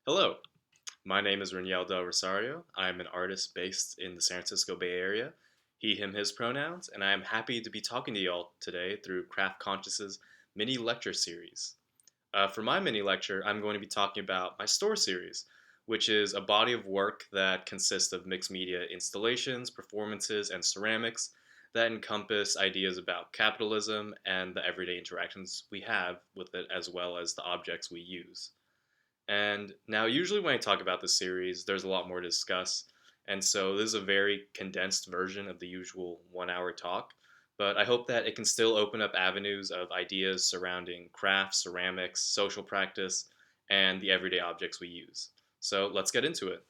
Hello, my name is Reniel Del Rosario. I am an artist based in the San Francisco Bay Area, he, him, his pronouns, and I am happy to be talking to y'all today through Craft Conscious's mini lecture series. For my mini lecture, I'm going to be talking about my store series, which is a body of work that consists of mixed media installations, performances, and ceramics that encompass ideas about capitalism and the everyday interactions we have with it, as well as the objects we use. And now, usually when I talk about this series, there's a lot more to discuss. And so, this is a very condensed version of the usual 1 hour talk. But I hope that it can still open up avenues of ideas surrounding crafts, ceramics, social practice, and the everyday objects we use. So, let's get into it.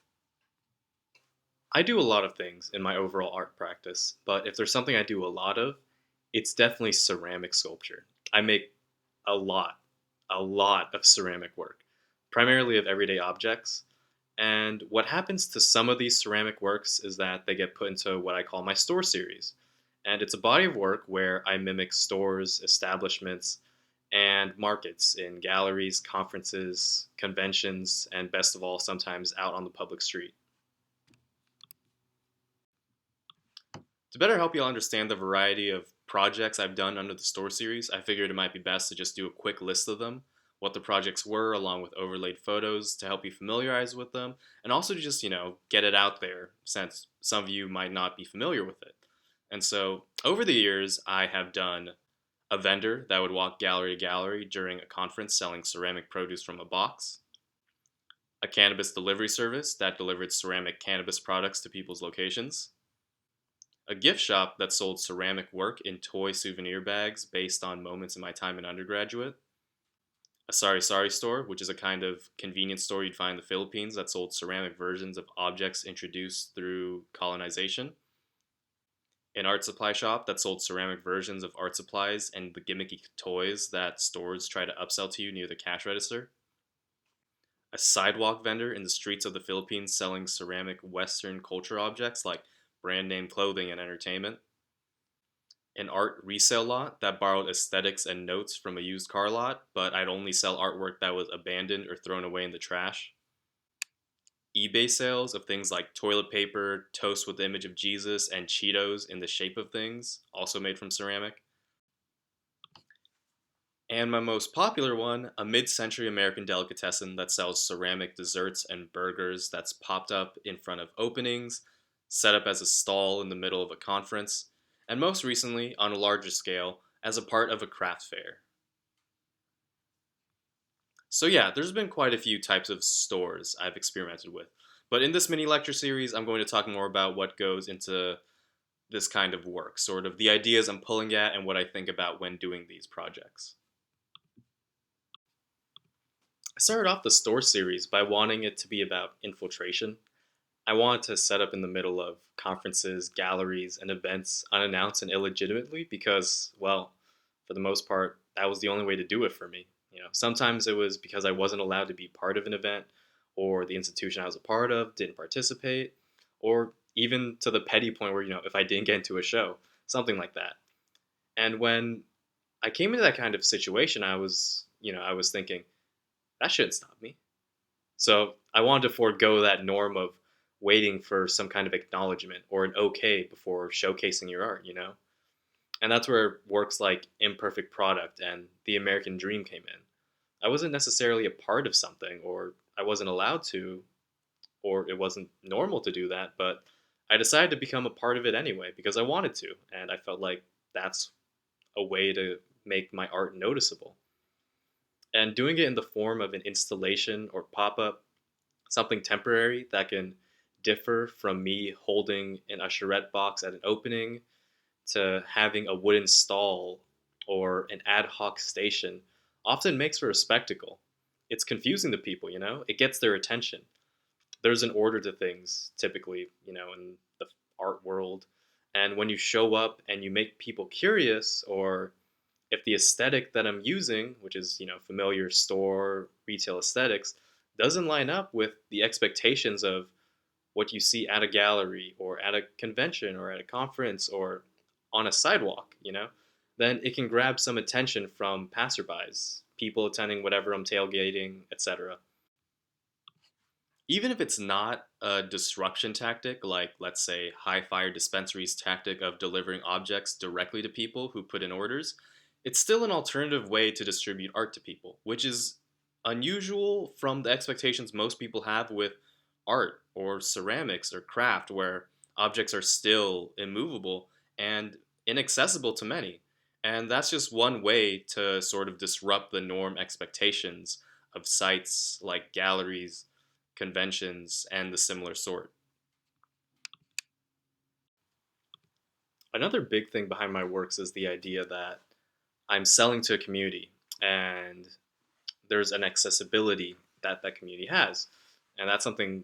I do a lot of things in my overall art practice, but if there's something I do a lot of, it's definitely ceramic sculpture. I make a lot, a lot of ceramic work, primarily of everyday objects. And what happens to some of these ceramic works is that they get put into what I call my store series. And it's a body of work where I mimic stores, establishments, and markets in galleries, conferences, conventions, and best of all, sometimes out on the public street. To better help you all understand the variety of projects I've done under the store series, I figured it might be best to just do a quick list of them, what the projects were, along with overlaid photos to help you familiarize with them, and also to just, get it out there since some of you might not be familiar with it. And so, over the years, I have done a vendor that would walk gallery to gallery during a conference selling ceramic produce from a box, a cannabis delivery service that delivered ceramic cannabis products to people's locations, a gift shop that sold ceramic work in toy souvenir bags based on moments in my time in undergraduate, a sari sari store, which is a kind of convenience store you'd find in the Philippines that sold ceramic versions of objects introduced through colonization, an art supply shop that sold ceramic versions of art supplies and the gimmicky toys that stores try to upsell to you near the cash register, a sidewalk vendor in the streets of the Philippines selling ceramic Western culture objects like brand name clothing and entertainment, an art resale lot that borrowed aesthetics and notes from a used car lot, but I'd only sell artwork that was abandoned or thrown away in the trash. eBay sales of things like toilet paper, toast with the image of Jesus, and Cheetos in the shape of things, also made from ceramic. And my most popular one, a mid century American delicatessen that sells ceramic desserts and burgers that's popped up in front of openings, set up as a stall in the middle of a conference, and most recently, on a larger scale, as a part of a craft fair. So, yeah, there's been quite a few types of stores I've experimented with. But in this mini lecture series, I'm going to talk more about what goes into this kind of work, sort of the ideas I'm pulling at and what I think about when doing these projects. I started off the store series by wanting it to be about infiltration. I wanted to set up in the middle of conferences, galleries, and events unannounced and illegitimately because, well, for the most part, that was the only way to do it for me. Sometimes it was because I wasn't allowed to be part of an event, or the institution I was a part of didn't participate, or even to the petty point where, if I didn't get into a show, something like that. And when I came into that kind of situation, I was thinking, that shouldn't stop me. So I wanted to forego that norm of waiting for some kind of acknowledgement or an okay before showcasing your art. And that's where works like Imperfect Product and The American Dream came in. I wasn't necessarily a part of something, or I wasn't allowed to, or it wasn't normal to do that, but I decided to become a part of it anyway because I wanted to, and I felt like that's a way to make my art noticeable. And doing it in the form of an installation or pop up, something temporary that can differ from me holding an usherette box at an opening to having a wooden stall or an ad hoc station, often makes for a spectacle. It's confusing to people, it gets their attention. There's an order to things, typically, in the art world. And when you show up and you make people curious, or if the aesthetic that I'm using, which is, familiar store, retail aesthetics, doesn't line up with the expectations of what you see at a gallery or at a convention or at a conference or on a sidewalk, then it can grab some attention from passerbys, people attending whatever I'm tailgating, etc. Even if it's not a disruption tactic, like let's say High Fire Dispensary's tactic of delivering objects directly to people who put in orders, it's still an alternative way to distribute art to people, which is unusual from the expectations most people have with art or ceramics or craft, where objects are still immovable and inaccessible to many. And that's just one way to sort of disrupt the norm expectations of sites like galleries, conventions, and the similar sort. Another big thing behind my works is the idea that I'm selling to a community and there's an accessibility that that community has. And that's something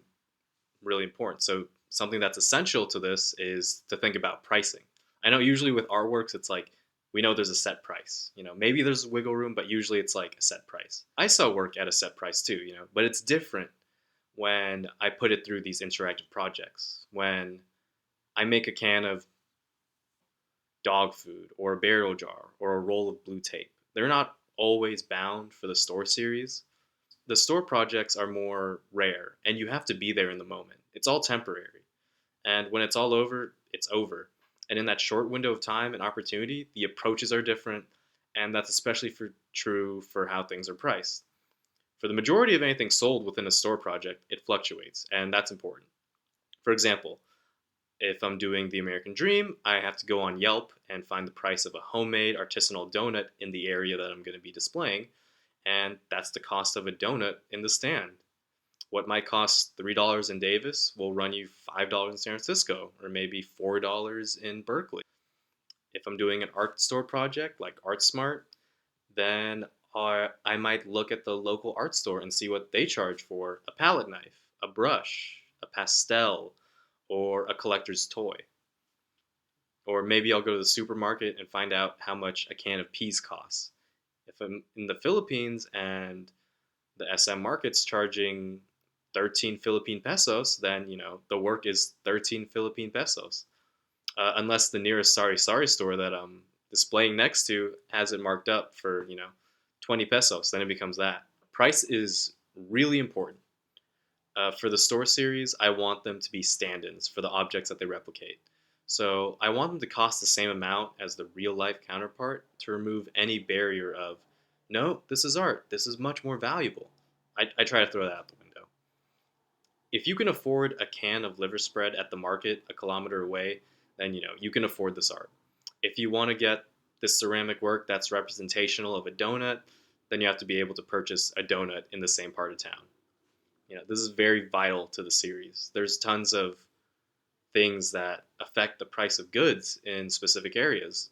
really important. So, something that's essential to this is to think about pricing. I know usually with artworks, it's like we know there's a set price. Maybe there's wiggle room, but usually it's like a set price. I sell work at a set price too, but it's different when I put it through these interactive projects. When I make a can of dog food or a burial jar or a roll of blue tape. They're not always bound for the store series. The store projects are more rare and you have to be there in the moment. It's all temporary. And when it's all over, it's over. And in that short window of time and opportunity, the approaches are different. And that's especially true for how things are priced. For the majority of anything sold within a store project, it fluctuates, and that's important. For example, if I'm doing the American Dream, I have to go on Yelp and find the price of a homemade artisanal donut in the area that I'm going to be displaying, and that's the cost of a donut in the stand. What might cost $3 in Davis will run you $5 in San Francisco, or maybe $4 in Berkeley. If I'm doing an art store project like ArtSmart, then I might look at the local art store and see what they charge for a palette knife, a brush, a pastel, or a collector's toy. Or maybe I'll go to the supermarket and find out how much a can of peas costs. If I'm in the Philippines and the SM market's charging 13 Philippine pesos, then the work is 13 Philippine pesos. Unless the nearest Sari Sari store that I'm displaying next to has it marked up for 20 pesos, then it becomes that. Price is really important. For the store series, I want them to be stand-ins for the objects that they replicate. So I want them to cost the same amount as the real life counterpart to remove any barrier of, no, this is art. This is much more valuable. I try to throw that out the window. If you can afford a can of liver spread at the market a kilometer away, then you can afford this art. If you want to get this ceramic work that's representational of a donut, then you have to be able to purchase a donut in the same part of town. This is very vital to the series. There's tons of things that affect the price of goods in specific areas: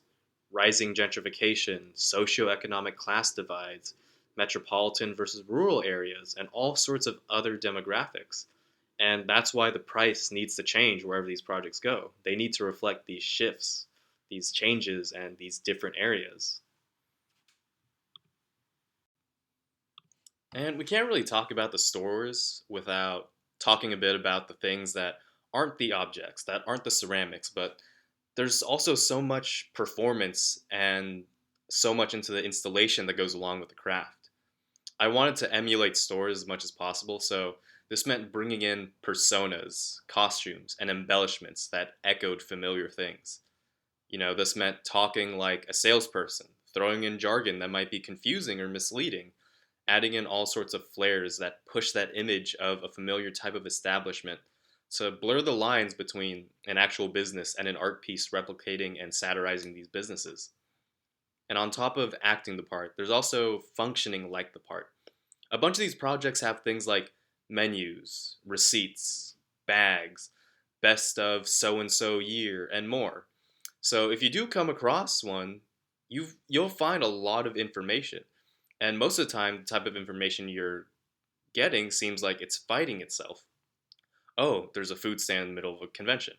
rising gentrification, socioeconomic class divides, metropolitan versus rural areas, and all sorts of other demographics. And that's why the price needs to change wherever these projects go. They need to reflect these shifts, these changes, and these different areas. And we can't really talk about the stores without talking a bit about the things that aren't the objects, that aren't the ceramics, but there's also so much performance and so much into the installation that goes along with the craft. I wanted to emulate stores as much as possible, so this meant bringing in personas, costumes, and embellishments that echoed familiar things. This meant talking like a salesperson, throwing in jargon that might be confusing or misleading, adding in all sorts of flares that push that image of a familiar type of establishment to blur the lines between an actual business and an art piece replicating and satirizing these businesses. And on top of acting the part, there's also functioning like the part. A bunch of these projects have things like menus, receipts, bags, best of so and so year, and more. So if you do come across one, you'll find a lot of information. And most of the time, the type of information you're getting seems like it's fighting itself. Oh, there's a food stand in the middle of a convention.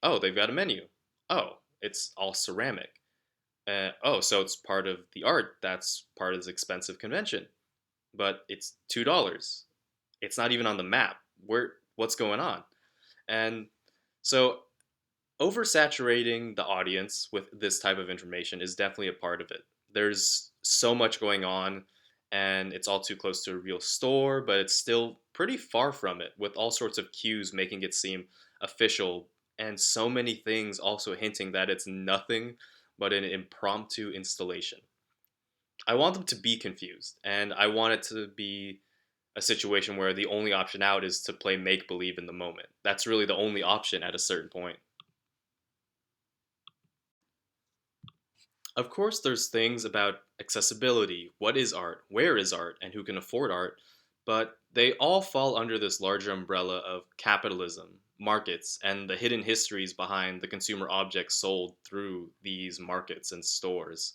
Oh, they've got a menu. Oh, it's all ceramic. Oh, so it's part of the art that's part of this expensive convention. But it's $2. It's not even on the map. What's going on? And so oversaturating the audience with this type of information is definitely a part of it. There's so much going on, and it's all too close to a real store, but it's still pretty far from it, with all sorts of cues making it seem official, and so many things also hinting that it's nothing but an impromptu installation. I want them to be confused, and I want it to be a situation where the only option out is to play make believe in the moment. That's really the only option at a certain point. Of course, there's things about accessibility, what is art, and who can afford art, but they all fall under this larger umbrella of capitalism, markets, and the hidden histories behind the consumer objects sold through these markets and stores.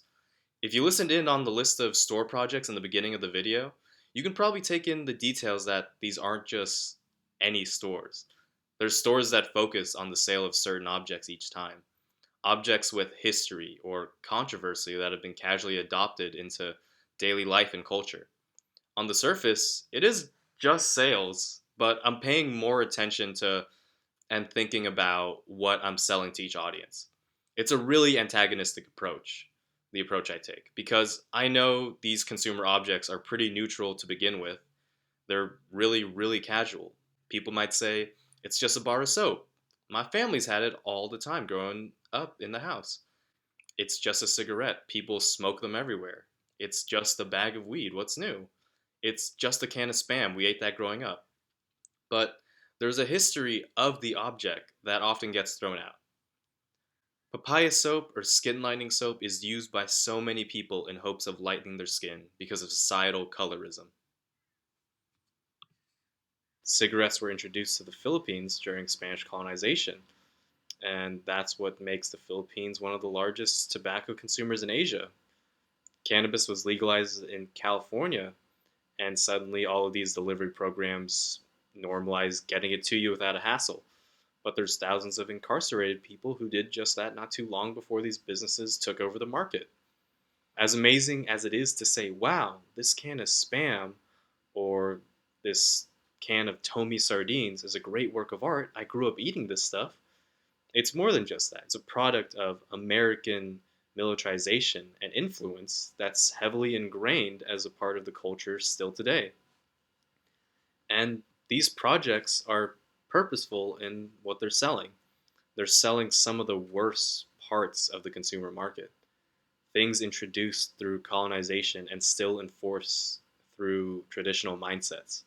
If you listened in on the list of store projects in the beginning of the video, you can probably take in the details that these aren't just any stores. There's stores that focus on the sale of certain objects each time, objects with history or controversy that have been casually adopted into daily life and culture. On the surface, it is just sales, but I'm paying more attention to and thinking about what I'm selling to each audience. It's a really antagonistic approach, the approach I take, because I know these consumer objects are pretty neutral to begin with. They're really, really casual. People might say, it's just a bar of soap. My family's had it all the time growing up in the house. It's just a cigarette. People smoke them everywhere. It's just a bag of weed. What's new? It's just a can of Spam. We ate that growing up. But there's a history of the object that often gets thrown out. Papaya soap or skin lightening soap is used by so many people in hopes of lightening their skin because of societal colorism. Cigarettes were introduced to the Philippines during Spanish colonization, and that's what makes the Philippines one of the largest tobacco consumers in Asia. Cannabis was legalized in California, and suddenly all of these delivery programs normalized getting it to you without a hassle. But there's thousands of incarcerated people who did just that not too long before these businesses took over the market. As amazing as it is to say, wow, this can of Spam or this can of Tomy sardines is a great work of art. I grew up eating this stuff. It's more than just that. It's a product of American militarization and influence that's heavily ingrained as a part of the culture still today. And these projects are purposeful in what they're selling. They're selling some of the worst parts of the consumer market. Things introduced through colonization and still enforced through traditional mindsets.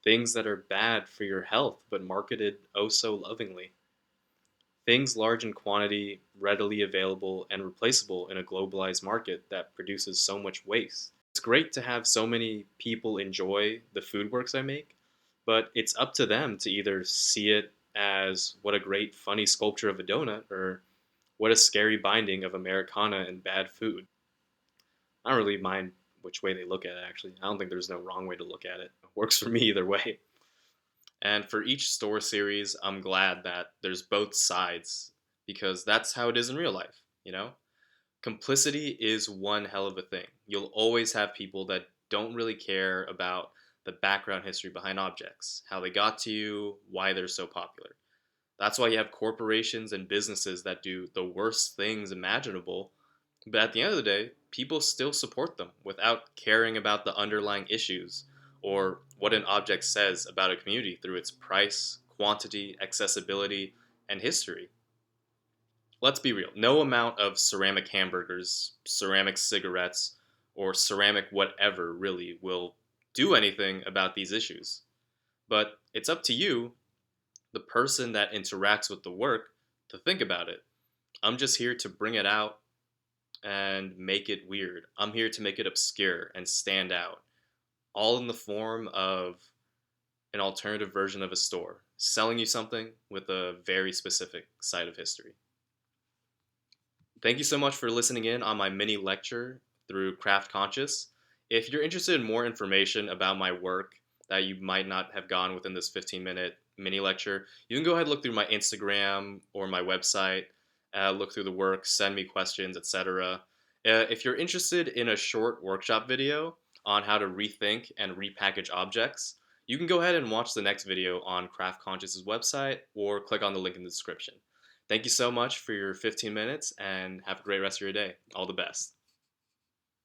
Things that are bad for your health but marketed oh so lovingly. Things large in quantity, readily available, and replaceable in a globalized market that produces so much waste. It's great to have so many people enjoy the food works I make, but it's up to them to either see it as what a great, funny sculpture of a donut or what a scary binding of Americana and bad food. I don't really mind which way they look at it, actually. I don't think there's no wrong way to look at it. It works for me either way. And for each store series, I'm glad that there's both sides because that's how it is in real life, you know? Complicity is one hell of a thing. You'll always have people that don't really care about the background history behind objects, how they got to you, why they're so popular. That's why you have corporations and businesses that do the worst things imaginable, but at the end of the day, people still support them without caring about the underlying issues or what an object says about a community through its price, quantity, accessibility, and history. Let's be real. No amount of ceramic hamburgers, ceramic cigarettes, or ceramic whatever really will do anything about these issues. But it's up to you, the person that interacts with the work, to think about it. I'm just here to bring it out and make it weird. I'm here to make it obscure and stand out, all in the form of an alternative version of a store, selling you something with a very specific side of history. Thank you so much for listening in on my mini lecture through Craft Conscious. If you're interested in more information about my work that you might not have gone within this 15-minute mini lecture, you can go ahead and look through my Instagram or my website, look through the work, send me questions, etc. If you're interested in a short workshop video on how to rethink and repackage objects, you can go ahead and watch the next video on Craft Conscious's website or click on the link in the description. Thank you so much for your 15 minutes and have a great rest of your day. All the best.